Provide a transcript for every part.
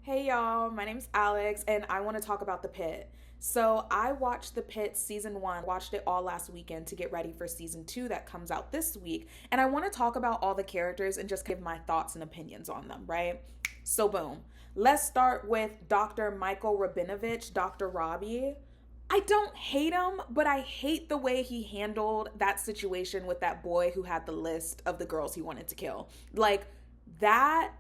Hey y'all, my name's Alex and I want to talk about The Pitt. So, I watched The Pitt season 1, watched it all last weekend to get ready for season 2 that comes out this week, and I want to talk about all the characters and just give my thoughts and opinions on them, right? So, boom. Let's start with Dr. Michael Rabinovich, Dr. Robby. I don't hate him, but I hate the way he handled that situation with that boy who had the list of the girls he wanted to kill. Like, that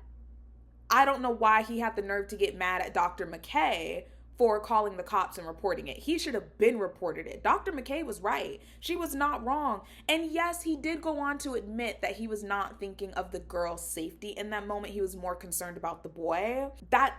I don't know why he had the nerve to get mad at Dr. McKay for calling the cops and reporting it. He should have been reported it. Dr. McKay was right. She was not wrong. And yes, he did go on to admit that he was not thinking of the girl's safety in that moment. He was more concerned about the boy. That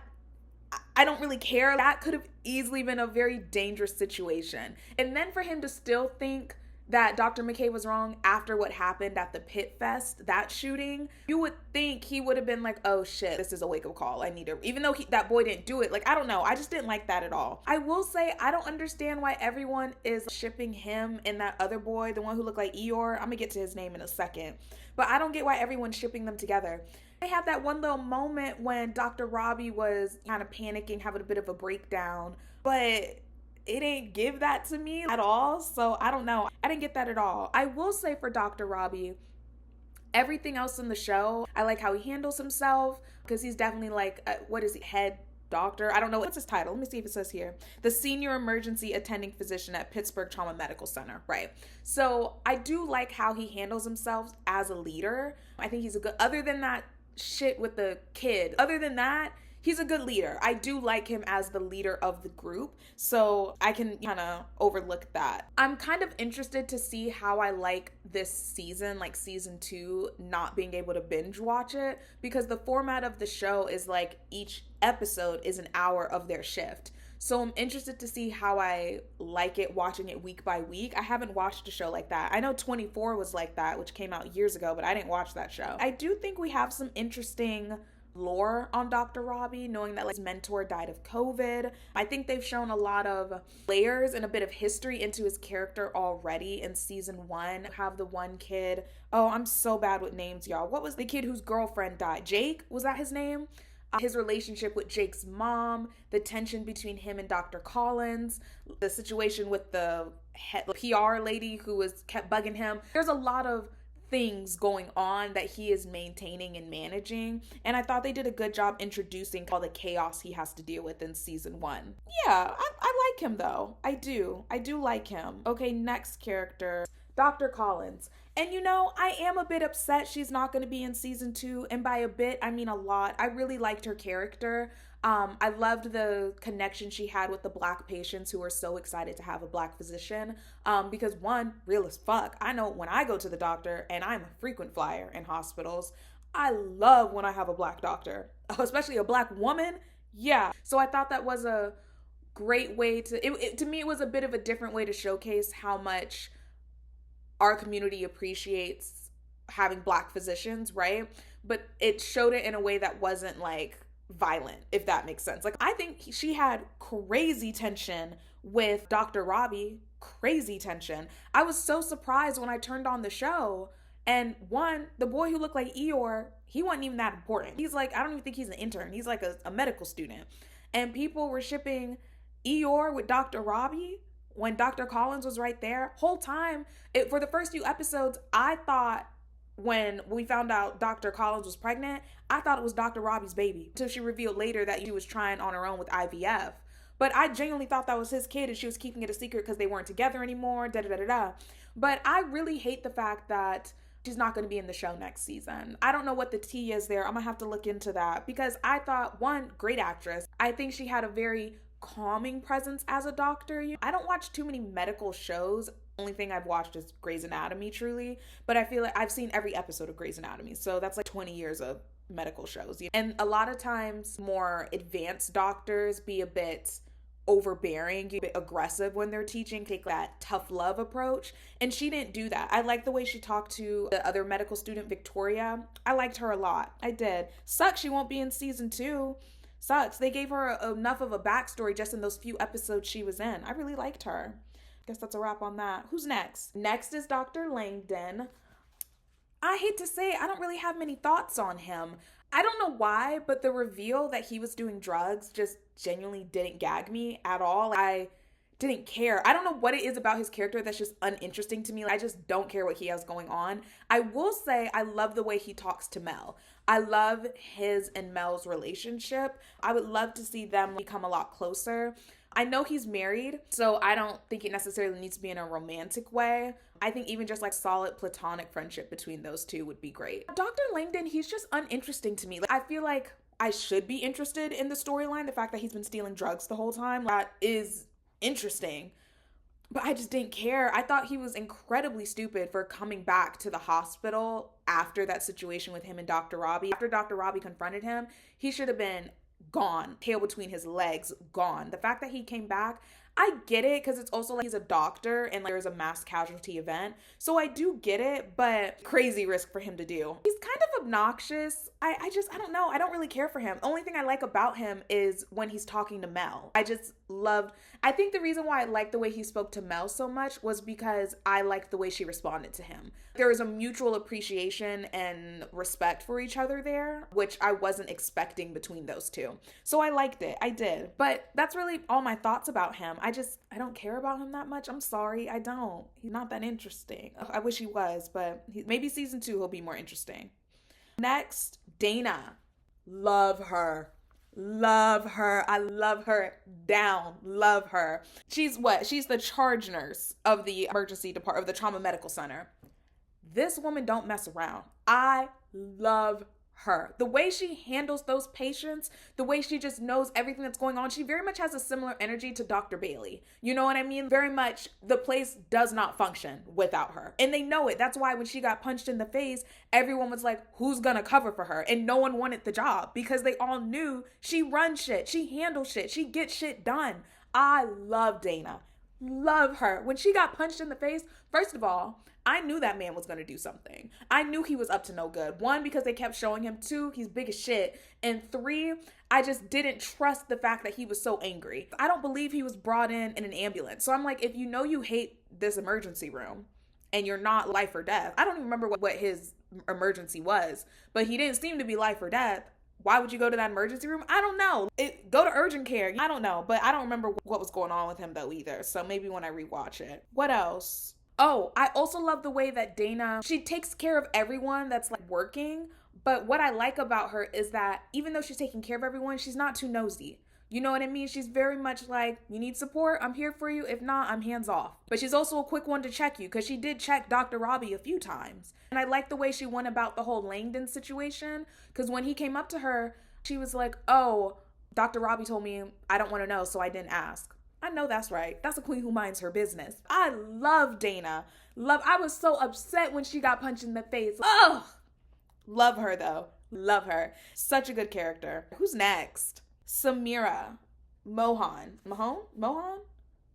I don't really care. That could have easily been a very dangerous situation. And then for him to still think that Dr. McKay was wrong after what happened at the Pitt Fest, that shooting, you would think he would have been like, oh shit, this is a wake up call. I need to, even though that boy didn't do it. Like, I don't know. I just didn't like that at all. I will say, I don't understand why everyone is shipping him and that other boy, the one who looked like Eeyore. I'm gonna get to his name in a second. But I don't get why everyone's shipping them together. I had that one little moment when Dr. Robby was kind of panicking, having a bit of a breakdown, but it ain't give that to me at all. So I don't know. I didn't get that at all. I will say for Dr. Robby, everything else in the show, I like how he handles himself because he's definitely like, what is he, head doctor? I don't know. What's his title? Let me see if it says here. The senior emergency attending physician at Pittsburgh Trauma Medical Center. Right. So I do like how he handles himself as a leader. I think he's a good, other than that shit with the kid, other than that, he's a good leader. I do like him as the leader of the group, so I can kind of overlook that. I'm kind of interested to see how I like this season, like season 2, not being able to binge watch it, because the format of the show is like each episode is an hour of their shift. So I'm interested to see how I like it watching it week by week. I haven't watched a show like that. I know 24 was like that, which came out years ago, but I didn't watch that show. I do think we have some interesting lore on Dr. Robby, knowing that like his mentor died of COVID. I think they've shown a lot of layers and a bit of history into his character already in season 1. Have the one kid, oh, I'm so bad with names, y'all. What was the kid whose girlfriend died? Jake? Was that his name? His relationship with Jake's mom, the tension between him and Dr. Collins, the situation with the PR lady who kept bugging him. There's a lot of things going on that he is maintaining and managing, and I thought they did a good job introducing all the chaos he has to deal with in season 1. Yeah, I like him though. I do like him. Okay, next character, Dr. Collins. And you know, I am a bit upset she's not going to be in season 2, and by a bit I mean a lot. I really liked her character. I loved the connection she had with the Black patients who were so excited to have a Black physician. Because one, real as fuck, I know when I go to the doctor, and I'm a frequent flyer in hospitals, I love when I have a Black doctor, especially a Black woman. Yeah. So I thought that was a great way to me, it was a bit of a different way to showcase how much our community appreciates having Black physicians, right? But it showed it in a way that wasn't like violent, if that makes sense. Like, I think she had crazy tension with Dr. Robby, crazy tension. I was so surprised when I turned on the show, and one, the boy who looked like Eeyore, he wasn't even that important. He's like, I don't even think he's an intern. He's like a medical student. And people were shipping Eeyore with Dr. Robby when Dr. Collins was right there. Whole time, for the first few episodes, I thought when we found out Dr. Collins was pregnant, I thought it was Dr. Robby's baby, until she revealed later that she was trying on her own with IVF. But I genuinely thought that was his kid, and she was keeping it a secret because they weren't together anymore, da-da-da-da-da. But I really hate the fact that she's not going to be in the show next season. I don't know what the tea is there. I'm going to have to look into that, because I thought, one, great actress. I think she had a very calming presence as a doctor. I don't watch too many medical shows. Only thing I've watched is Grey's Anatomy, truly. But I feel like I've seen every episode of Grey's Anatomy. So that's like 20 years of medical shows. And a lot of times more advanced doctors be a bit overbearing, a bit aggressive when they're teaching, take that tough love approach. And she didn't do that. I like the way she talked to the other medical student, Victoria. I liked her a lot. I did. Sucks she won't be in season 2. Sucks. They gave her enough of a backstory just in those few episodes she was in. I really liked her. Guess that's a wrap on that. Who's next? Next is Dr. Langdon. I hate to say, I don't really have many thoughts on him. I don't know why, but the reveal that he was doing drugs just genuinely didn't gag me at all. I didn't care. I don't know what it is about his character that's just uninteresting to me. I just don't care what he has going on. I will say I love the way he talks to Mel. I love his and Mel's relationship. I would love to see them become a lot closer. I know he's married, so I don't think it necessarily needs to be in a romantic way. I think even just like solid platonic friendship between those two would be great. Dr. Langdon, he's just uninteresting to me. I feel like I should be interested in the storyline. The fact that he's been stealing drugs the whole time, that is interesting. But I just didn't care. I thought he was incredibly stupid for coming back to the hospital after that situation with him and Dr. Robby. After Dr. Robby confronted him, he should have been gone, tail between his legs, gone. The fact that he came back, I get it, because it's also like he's a doctor and like there's a mass casualty event. So I do get it, but crazy risk for him to do. He's kind of obnoxious. I don't know. I don't really care for him. The only thing I like about him is when he's talking to Mel. I think the reason why I liked the way he spoke to Mel so much was because I liked the way she responded to him. There was a mutual appreciation and respect for each other there, which I wasn't expecting between those two. So I liked it. I did. But that's really all my thoughts about him. I don't care about him that much. I'm sorry. I don't. He's not that interesting. I wish he was, but maybe season 2 he'll be more interesting. Next, Dana. Love her. Love her. I love her down. Love her. She's the charge nurse of the emergency department, of the trauma medical center. This woman don't mess around. I love her. The way she handles those patients, the way she just knows everything that's going on, she very much has a similar energy to Dr. Bailey. You know what I mean? Very much the place does not function without her. And they know it. That's why when she got punched in the face, everyone was like, who's gonna cover for her? And no one wanted the job because they all knew she runs shit. She handles shit. She gets shit done. I love Dana. Love her. When she got punched in the face, first of all, I knew that man was going to do something. I knew he was up to no good. 1, because they kept showing him. 2, he's big as shit. And 3, I just didn't trust the fact that he was so angry. I don't believe he was brought in an ambulance. So I'm like, if you know you hate this emergency room and you're not life or death, I don't even remember what his emergency was, but he didn't seem to be life or death. Why would you go to that emergency room? I don't know. Go to urgent care. I don't know, but I don't remember what was going on with him though either. So maybe when I rewatch it. What else? Oh, I also love the way that Dana, she takes care of everyone that's like working. But what I like about her is that even though she's taking care of everyone, she's not too nosy. You know what I mean? She's very much like, you need support? I'm here for you. If not, I'm hands off. But she's also a quick one to check you because she did check Dr. Robby a few times. And I like the way she went about the whole Langdon situation because when he came up to her, she was like, oh, Dr. Robby told me I don't want to know, so I didn't ask. I know that's right. That's a queen who minds her business. I love Dana. I was so upset when she got punched in the face. Ugh. Love her though. Love her. Such a good character. Who's next? Samira Mohan. Mohan?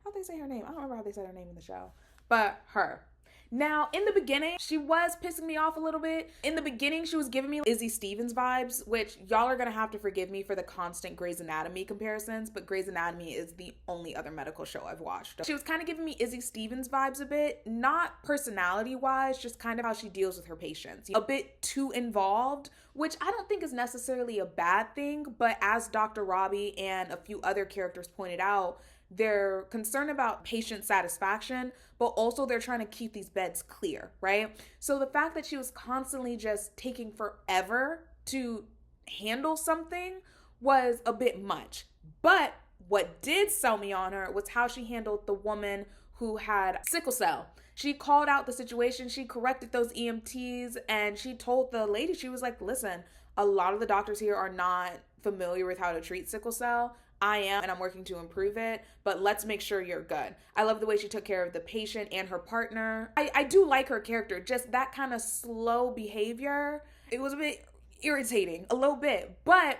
How'd they say her name? I don't remember how they said her name in the show. But her. Now, in the beginning, she was pissing me off a little bit. In the beginning, she was giving me Izzy Stevens vibes, which y'all are going to have to forgive me for the constant Grey's Anatomy comparisons, but Grey's Anatomy is the only other medical show I've watched. She was kind of giving me Izzy Stevens vibes a bit, not personality-wise, just kind of how she deals with her patients. A bit too involved, which I don't think is necessarily a bad thing, but as Dr. Robby and a few other characters pointed out, they're concerned about patient satisfaction, but also they're trying to keep these beds clear, right? So the fact that she was constantly just taking forever to handle something was a bit much. But what did sell me on her was how she handled the woman who had sickle cell. She called out the situation, she corrected those EMTs, and she told the lady, she was like, listen, a lot of the doctors here are not familiar with how to treat sickle cell. I am, and I'm working to improve it, but let's make sure you're good. I love the way she took care of the patient and her partner. I do like her character, just that kind of slow behavior. It was a bit irritating, a little bit, but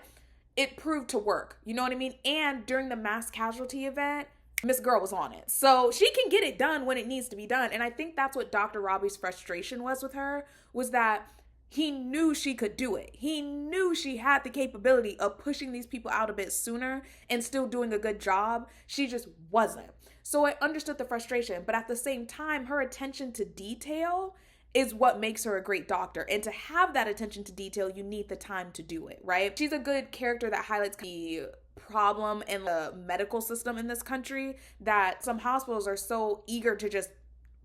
it proved to work. You know what I mean? And during the mass casualty event, Miss Girl was on it. So she can get it done when it needs to be done. And I think that's what Dr. Robby's frustration was with her, was that he knew she could do it. He knew she had the capability of pushing these people out a bit sooner and still doing a good job. She just wasn't. So I understood the frustration, but at the same time, her attention to detail is what makes her a great doctor. And to have that attention to detail, you need the time to do it, right? She's a good character that highlights the problem in the medical system in this country, that some hospitals are so eager to just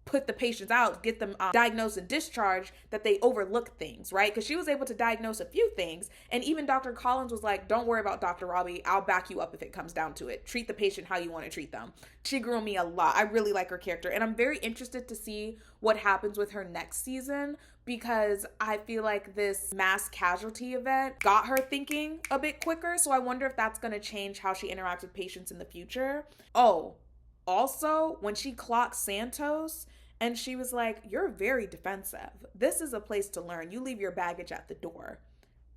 put the patients out, get them diagnosed and discharged, that they overlook things, right? Because she was able to diagnose a few things. And even Dr. Collins was like, don't worry about Dr. Robby. I'll back you up if it comes down to it. Treat the patient how you want to treat them. She grew on me a lot. I really like her character. And I'm very interested to see what happens with her next season, because I feel like this mass casualty event got her thinking a bit quicker. So I wonder if that's going to change how she interacts with patients in the future. Oh, also, when she clocked Santos and she was like, you're very defensive. This is a place to learn. You leave your baggage at the door.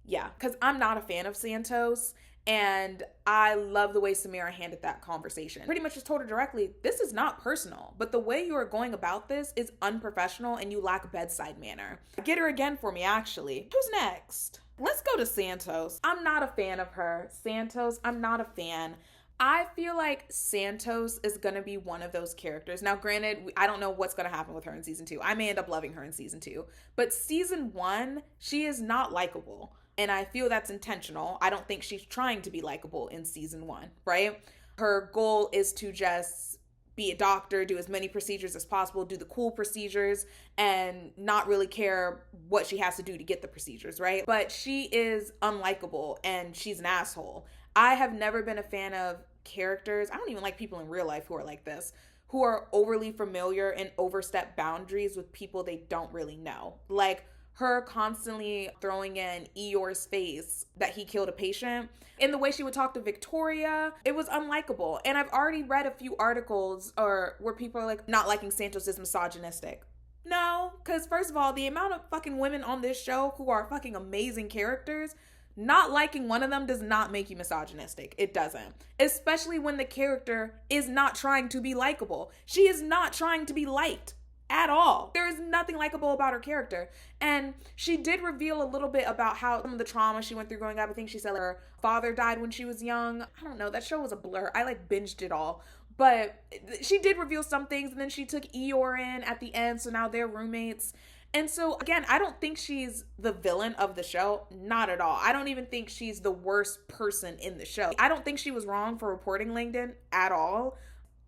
Yeah, because I'm not a fan of Santos. And I love the way Samira handled that conversation. Pretty much just told her directly, this is not personal, but the way you are going about this is unprofessional and you lack bedside manner. Get her again for me, actually. Who's next? Let's go to Santos. I'm not a fan of her. Santos, I'm not a fan. I feel like Santos is going to be one of those characters. Now, granted, I don't know what's going to happen with her in season 2. I may end up loving her in season 2. But season 1, she is not likable. And I feel that's intentional. I don't think she's trying to be likable in season 1, right? Her goal is to just be a doctor, do as many procedures as possible, do the cool procedures, and not really care what she has to do to get the procedures, right? But she is unlikable and she's an asshole. I have never been a fan of characters. I don't even like people in real life who are like this, who are overly familiar and overstep boundaries with people they don't really know. Like her constantly throwing in Eeyore's face that he killed a patient. In the way she would talk to Victoria, it was unlikable. And I've already read a few articles where people are like, not liking Santos is misogynistic. No, because first of all, the amount of fucking women on this show who are fucking amazing characters, not liking one of them does not make you misogynistic. It doesn't. Especially when the character is not trying to be likable. She is not trying to be liked at all. There is nothing likable about her character. And she did reveal a little bit about how some of the trauma she went through growing up. I think she said her father died when she was young. I don't know. That show was a blur. I binged it all. But she did reveal some things, and then she took Eeyore in at the end, so now they're roommates. And so, again, I don't think she's the villain of the show. Not at all. I don't even think she's the worst person in the show. I don't think she was wrong for reporting Langdon at all.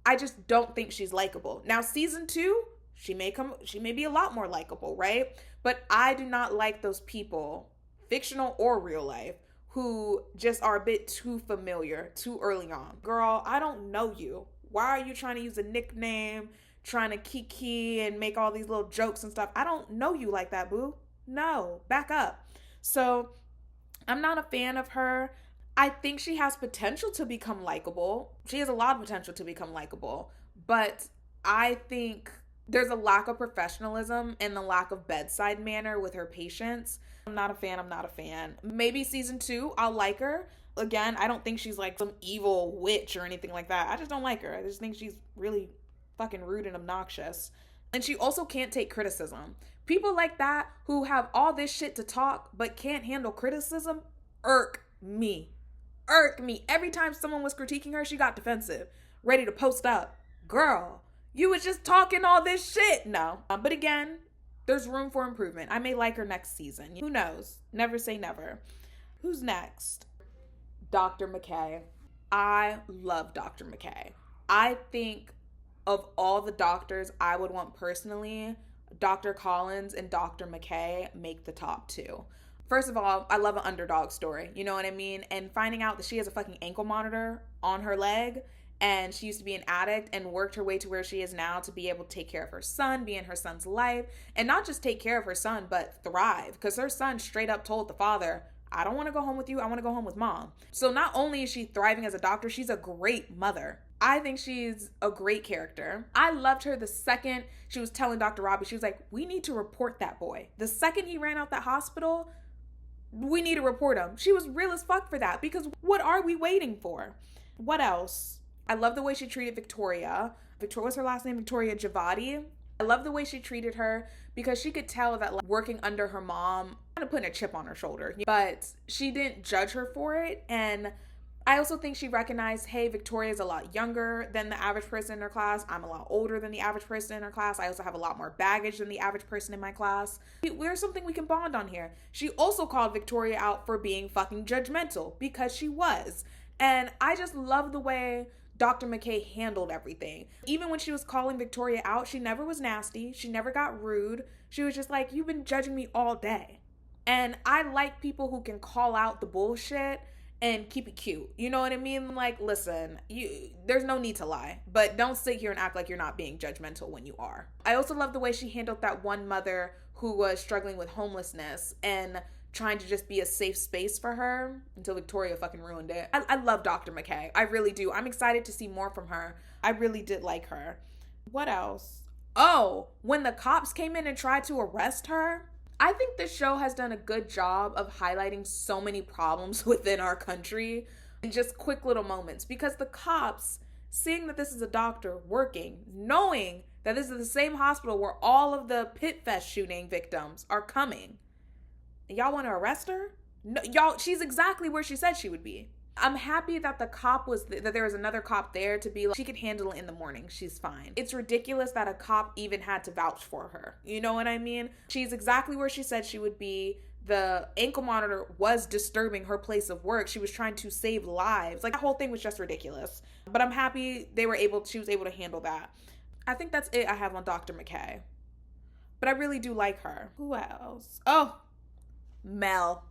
I just don't think she's likable. Now, season 2, she may be a lot more likable, right? But I do not like those people, fictional or real life, who just are a bit too familiar too early on. Girl, I don't know you. Why are you trying to use a nickname, trying to kiki and make all these little jokes and stuff? I don't know you like that, boo. No, back up. So I'm not a fan of her. I think she has potential to become likable. She has a lot of potential to become likable. But I think there's a lack of professionalism and the lack of bedside manner with her patients. I'm not a fan. Maybe season 2, I'll like her. Again, I don't think she's like some evil witch or anything like that. I just don't like her. I just think she's really fucking rude and obnoxious. And she also can't take criticism. People like that who have all this shit to talk but can't handle criticism irk me. Every time someone was critiquing her, she got defensive, ready to post up. Girl, you was just talking all this shit. No. But again, there's room for improvement. I may like her next season. Who knows? Never say never. Who's next? Dr. McKay. I love Dr. McKay. I think of all the doctors I would want personally, Dr. Collins and Dr. McKay make the top 2. First of all, I love an underdog story. You know what I mean? And finding out that she has a fucking ankle monitor on her leg, and she used to be an addict and worked her way to where she is now to be able to take care of her son, be in her son's life, and not just take care of her son, but thrive. Because her son straight up told the father, I don't want to go home with you. I want to go home with mom. So not only is she thriving as a doctor, she's a great mother. I think she's a great character. I loved her the second she was telling Dr. Robby, she was like, we need to report that boy. The second he ran out that hospital, we need to report him. She was real as fuck for that, because what are we waiting for? What else? I love the way she treated Victoria. What's her last name? Victoria Javadi. I love the way she treated her, because she could tell that working under her mom, kind of putting a chip on her shoulder, but she didn't judge her for it. And I also think she recognized, hey, Victoria's a lot younger than the average person in her class. I'm a lot older than the average person in her class. I also have a lot more baggage than the average person in my class. There's something we can bond on here. She also called Victoria out for being fucking judgmental, because she was. And I just love the way Dr. McKay handled everything. Even when she was calling Victoria out, she never was nasty. She never got rude. She was just like, you've been judging me all day. And I like people who can call out the bullshit and keep it cute. You know what I mean? Like, listen, there's no need to lie, but don't sit here and act like you're not being judgmental when you are. I also love the way she handled that one mother who was struggling with homelessness and trying to just be a safe space for her until Victoria fucking ruined it. I love Dr. McKay. I really do. I'm excited to see more from her. I really did like her. What else? Oh, when the cops came in and tried to arrest her, I think the show has done a good job of highlighting so many problems within our country in just quick little moments, because the cops, seeing that this is a doctor working, knowing that this is the same hospital where all of the Pitt Fest shooting victims are coming, y'all want to arrest her? No, y'all, she's exactly where she said she would be. I'm happy that the cop that there was another cop there to be like, she could handle it in the morning. She's fine. It's ridiculous that a cop even had to vouch for her. You know what I mean? She's exactly where she said she would be. The ankle monitor was disturbing her place of work. She was trying to save lives. Like, that whole thing was just ridiculous. But I'm happy she was able to handle that. I think that's it I have on Dr. McKay. But I really do like her. Who else? Oh, Mel.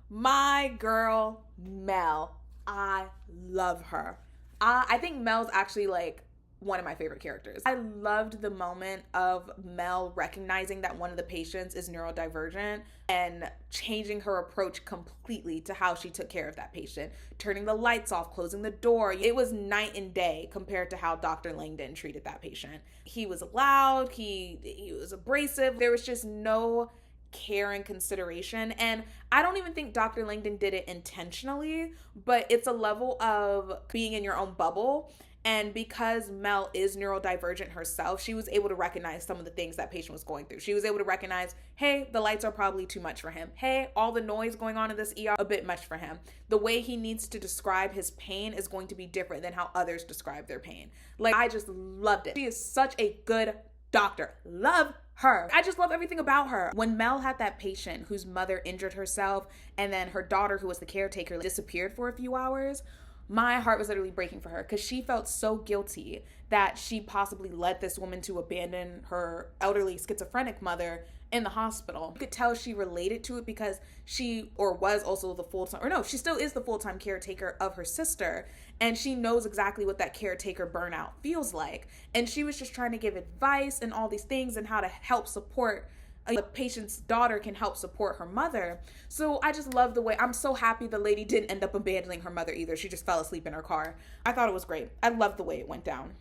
My girl, Mel. I love her. I think Mel's actually like one of my favorite characters. I loved the moment of Mel recognizing that one of the patients is neurodivergent and changing her approach completely to how she took care of that patient, turning the lights off, closing the door. It was night and day compared to how Dr. Langdon treated that patient. He was loud, he was abrasive. There was just no care and consideration. And I don't even think Dr. Langdon did it intentionally, but it's a level of being in your own bubble. And because Mel is neurodivergent herself, she was able to recognize some of the things that patient was going through. She was able to recognize, hey, the lights are probably too much for him. Hey, all the noise going on in this ER, a bit much for him. The way he needs to describe his pain is going to be different than how others describe their pain. Like, I just loved it. She is such a good doctor. Love her. I just love everything about her. When Mel had that patient whose mother injured herself and then her daughter, who was the caretaker, disappeared for a few hours, my heart was literally breaking for her, because she felt so guilty that she possibly led this woman to abandon her elderly schizophrenic mother in the hospital. You could tell she related to it because she still is the full-time caretaker of her sister, and she knows exactly what that caretaker burnout feels like. And she was just trying to give advice and all these things and how to help support the patient's daughter can help support her mother. So I just love the way, I'm so happy the lady didn't end up abandoning her mother either. She just fell asleep in her car. I thought it was great. I love the way it went down.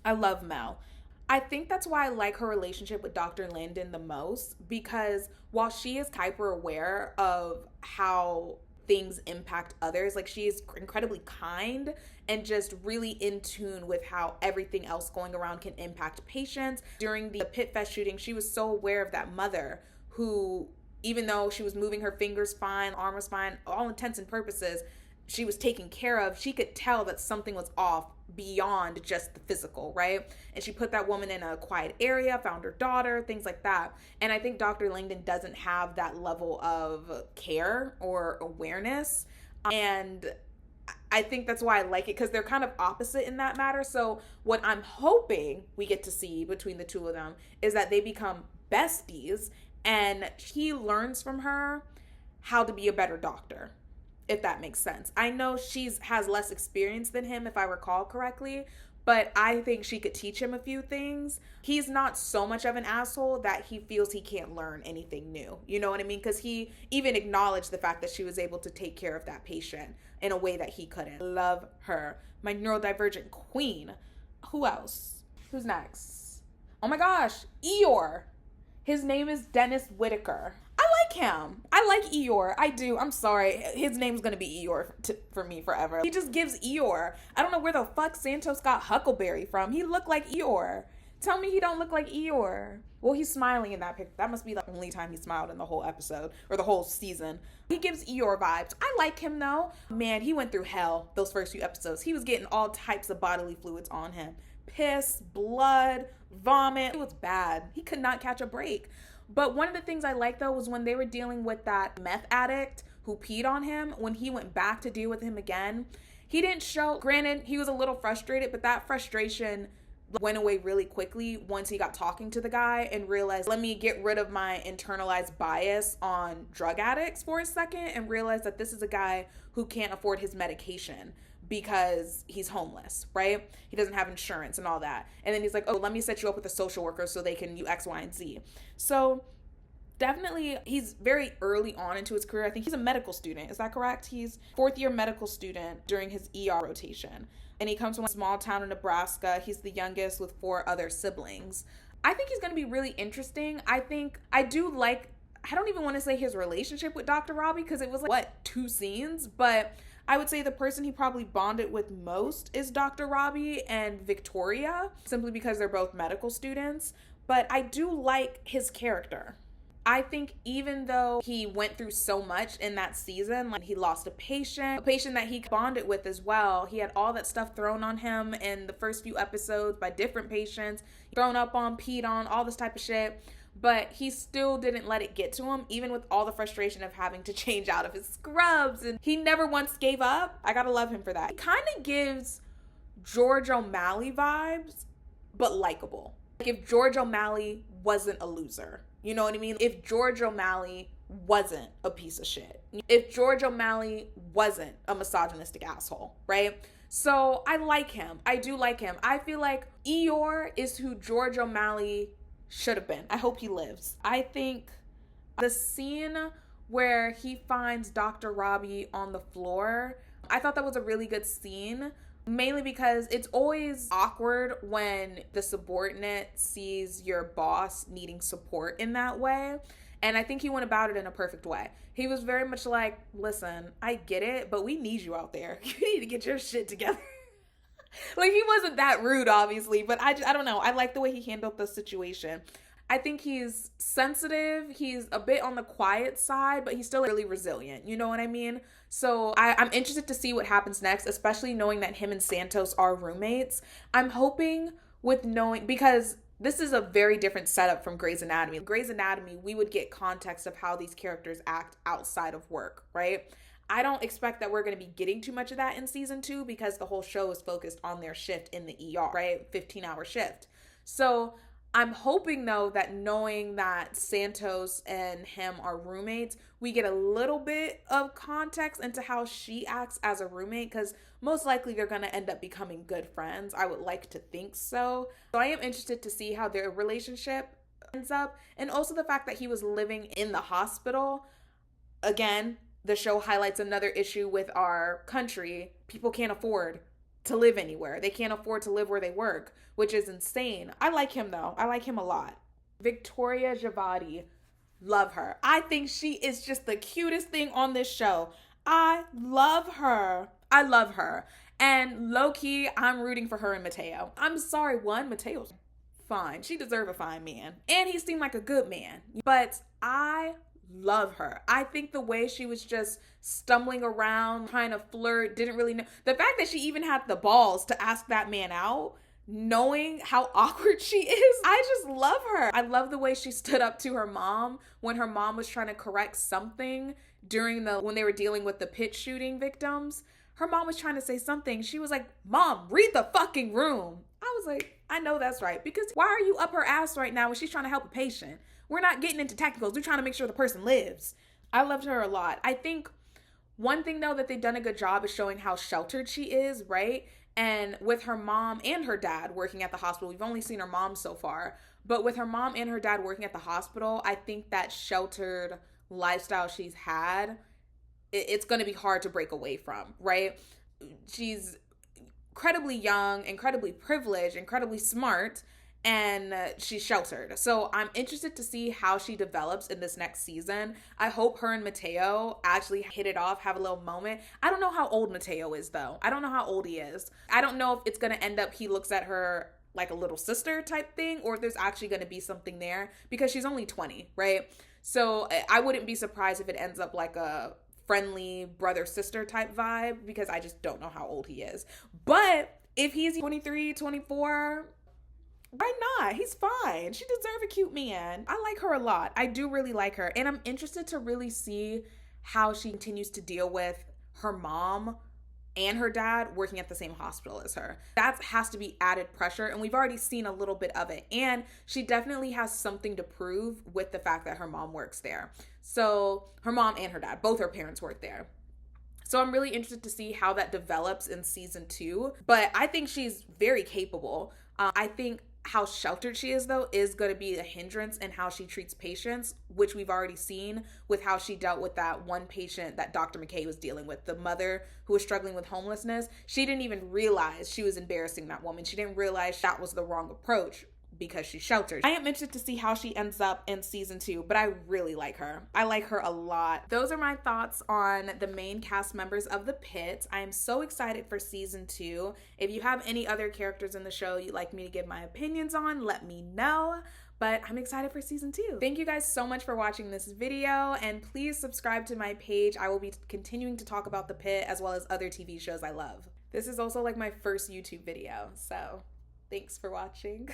I love Mel. I think that's why I like her relationship with Dr. Langdon the most, because while she is hyper aware of how things impact others, like, she is incredibly kind and just really in tune with how everything else going around can impact patients. During the Pitt Fest shooting, she was so aware of that mother who, even though she was moving her fingers fine, arm was fine, all intents and purposes, she was taken care of. She could tell that something was off beyond just the physical, right? And she put that woman in a quiet area, found her daughter, things like that. And I think Dr. Langdon doesn't have that level of care or awareness. And I think that's why I like it, because they're kind of opposite in that matter. So what I'm hoping we get to see between the two of them is that they become besties and he learns from her how to be a better doctor, if that makes sense. I know has less experience than him, if I recall correctly, but I think she could teach him a few things. He's not so much of an asshole that he feels he can't learn anything new. You know what I mean? Because he even acknowledged the fact that she was able to take care of that patient in a way that he couldn't. Love her. My neurodivergent queen. Who else? Who's next? Oh my gosh, Eeyore. His name is Dennis Whitaker. I like him. I like Eeyore. I do. I'm sorry. His name's going to be Eeyore for me forever. He just gives Eeyore. I don't know where the fuck Santos got Huckleberry from. He looked like Eeyore. Tell me he don't look like Eeyore. Well, he's smiling in that picture. That must be the only time he smiled in the whole episode or the whole season. He gives Eeyore vibes. I like him though. Man, he went through hell those first few episodes. He was getting all types of bodily fluids on him. Piss, blood, vomit. It was bad. He could not catch a break. But one of the things I liked though was when they were dealing with that meth addict who peed on him, when he went back to deal with him again, he didn't show, granted, he was a little frustrated, but that frustration went away really quickly once he got talking to the guy and realized, let me get rid of my internalized bias on drug addicts for a second and realize that this is a guy who can't afford his medication because he's homeless, right? He doesn't have insurance and all that. And then he's like, oh, let me set you up with a social worker so they can do X, Y, and Z. So definitely, he's very early on into his career. I think he's a medical student. Is that correct? He's fourth year medical student during his ER rotation. And he comes from a small town in Nebraska. He's the youngest with 4 other siblings. I think he's going to be really interesting. I don't even want to say his relationship with Dr. Robby because it was 2 scenes? But I would say the person he probably bonded with most is Dr. Robby and Victoria, simply because they're both medical students. But I do like his character. I think even though he went through so much in that season, like he lost a patient that he bonded with as well. He had all that stuff thrown on him in the first few episodes by different patients, thrown up on, peed on, all this type of shit. But he still didn't let it get to him, even with all the frustration of having to change out of his scrubs. And he never once gave up. I gotta love him for that. He kind of gives George O'Malley vibes, but likable. Like if George O'Malley wasn't a loser. You know what I mean? If George O'Malley wasn't a piece of shit. If George O'Malley wasn't a misogynistic asshole, right? So I like him. I do like him. I feel like Eeyore is who George O'Malley should have been. I hope he lives. I think the scene where he finds Dr. Robby on the floor, I thought that was a really good scene. Mainly because it's always awkward when the subordinate sees your boss needing support in that way. And I think he went about it in a perfect way. He was very much like, listen, I get it, but we need you out there. You need to get your shit together. Like, he wasn't that rude, obviously, but I don't know. I like the way he handled the situation. I think he's sensitive. He's a bit on the quiet side, but he's still really resilient. You know what I mean? So I'm interested to see what happens next, especially knowing that him and Santos are roommates. I'm hoping because this is a very different setup from Grey's Anatomy. Grey's Anatomy, we would get context of how these characters act outside of work, right? I don't expect that we're going to be getting too much of that in season 2 because the whole show is focused on their shift in the ER, right? 15-hour shift. So I'm hoping, though, that knowing that Santos and him are roommates, we get a little bit of context into how she acts as a roommate, because most likely they're going to end up becoming good friends. I would like to think so. So I am interested to see how their relationship ends up, and also the fact that he was living in the hospital. Again, the show highlights another issue with our country. People can't afford to live anywhere. They can't afford to live where they work, which is insane. I like him though. I like him a lot. Victoria Javadi, love her. I think she is just the cutest thing on this show. I love her. I love her. And low-key, I'm rooting for her and Mateo. I'm sorry, Mateo's fine. She deserves a fine man. And he seemed like a good man. But I love her. I think the way she was just stumbling around, trying to flirt, didn't really know. The fact that she even had the balls to ask that man out, knowing how awkward she is, I just love her. I love the way she stood up to her mom when her mom was trying to correct something when they were dealing with the Pitt shooting victims. Her mom was trying to say something. She was like, "Mom, read the fucking room." I was like, I know that's right. Because why are you up her ass right now when she's trying to help a patient? We're not getting into technicals. We're trying to make sure the person lives. I loved her a lot. I think one thing, though, that they've done a good job is showing how sheltered she is, right? And with her mom and her dad working at the hospital, we've only seen her mom so far, but with her mom and her dad working at the hospital, I think that sheltered lifestyle she's had, it's going to be hard to break away from, right? She's incredibly young, incredibly privileged, incredibly smart, and she's sheltered. So I'm interested to see how she develops in this next season. I hope her and Mateo actually hit it off, have a little moment. I don't know how old Mateo is, though. I don't know how old he is. I don't know if it's going to end up he looks at her like a little sister type thing, or if there's actually going to be something there, because she's only 20, right? So I wouldn't be surprised if it ends up like a friendly brother sister type vibe, because I just don't know how old he is. But if he's 23, 24, why not? He's fine. She deserves a cute man. I like her a lot. I do really like her. And I'm interested to really see how she continues to deal with her mom and her dad working at the same hospital as her. That has to be added pressure, and we've already seen a little bit of it. And she definitely has something to prove with the fact that her mom works there. So her mom and her dad, both her parents work there. So I'm really interested to see how that develops in season 2. But I think she's very capable. I think how sheltered she is, though, is going to be a hindrance in how she treats patients, which we've already seen with how she dealt with that one patient that Dr. McKay was dealing with, the mother who was struggling with homelessness. She didn't even realize she was embarrassing that woman. She didn't realize that was the wrong approach because she's sheltered. I am interested to see how she ends up in season 2, but I really like her. I like her a lot. Those are my thoughts on the main cast members of The Pitt. I am so excited for season 2. If you have any other characters in the show you'd like me to give my opinions on, let me know. But I'm excited for season 2. Thank you guys so much for watching this video, and please subscribe to my page. I will be continuing to talk about The Pitt as well as other TV shows I love. This is also like my first YouTube video, so thanks for watching.